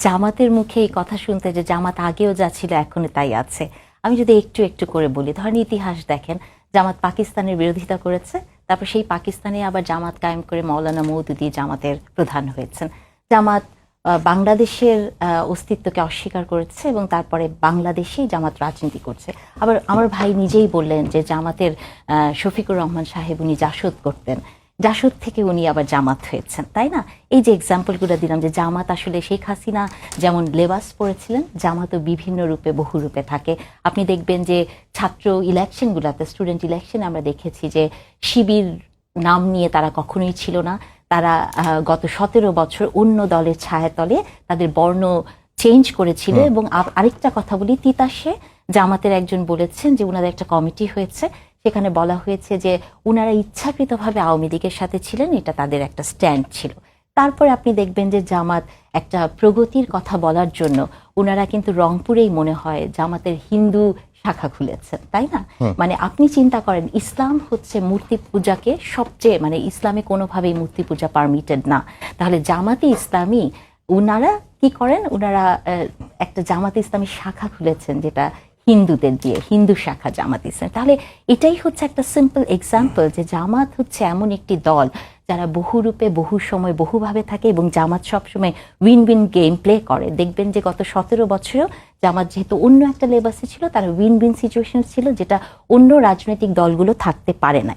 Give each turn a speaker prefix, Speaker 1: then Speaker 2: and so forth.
Speaker 1: জামাতের মুখে এই কথা শুনতে যে জামাত আগেও যা ছিল এখনো তাই আছে, আমি যদি একটু একটু করে বলি, ধরেন ইতিহাস দেখেন, জামাত পাকিস্তানের বিরোধিতা করেছে, তারপর সেই পাকিস্তানে আবার জামাত কায়েম করে মাওলানা মওদুদি জামাতের প্রধান হয়েছেন। জামাত বাংলাদেশের অস্তিত্বকে অস্বীকার করেছে এবং তারপরে বাংলাদেশেই জামাত রাজনীতি করছে। আবার আমার ভাই নিজেই বললেন যে জামাতের শফিকুর রহমান সাহেব উনি জাসদ করতেন, জাসদ থেকে উনি আবার জামাত হয়েছেন, তাই না? এই যে এক্সাম্পলগুলো দিলাম যে জামাত আসলে শেখ হাসিনা যেমন লেবাস পরেছিলেন, জামাতও বিভিন্ন রূপে বহু রূপে থাকে। আপনি দেখবেন যে ছাত্র ইলেকশনগুলোতে, স্টুডেন্ট ইলেকশনে আমরা দেখেছি যে শিবির নাম নিয়ে তারা কখনোই ছিল না। তারা গত 17 বছর অন্য দলের ছায়াতলে তাদের বর্ণ চেঞ্জ করেছিল। এবং আরেকটা কথা বলি, তিতাসে জামাতের একজন বলেছেন যে ওনাদের একটা কমিটি হয়েছে, সেখানে বলা হয়েছে যে ওনারা ইচ্ছাকৃতভাবে আওয়ামী লীগের সাথে ছিলেন, এটা তাদের একটা স্ট্যান্ড ছিল। তারপরে আপনি দেখবেন যে জামাত একটা প্রগতির কথা বলার জন্য ওনারা কিন্তু রংপুরেই মনে হয় জামাতের হিন্দু শাখা খুলেছেন, তাই না? মানে আপনি চিন্তা করেন, ইসলাম হচ্ছে মূর্তি পূজাকে সবচেয়ে, মানে ইসলামে কোনোভাবেই মূর্তি পূজা পারমিটেড না, তাহলে জামাতে ইসলামী ওনারা কি করেন? ওনারা একটা জামাতে ইসলামী শাখা খুলেছেন যেটা হিন্দুদের দিয়ে, হিন্দু শাখা জামাত ইসলাম। তাহলে এটাই হচ্ছে একটা সিম্পল এক্সাম্পল যে জামাত হচ্ছে এমন একটি দল যারা বহু রূপে বহু সময় বহুভাবে থাকে এবং জামাত সবসময় উইন উইন গেম প্লে করে। দেখবেন যে গত 17 বছরেও জামাত যেহেতু অন্য একটা লেবাসে ছিল, তারা উইন উইন সিচুয়েশন ছিল, যেটা অন্য রাজনৈতিক দলগুলো থাকতে পারে না।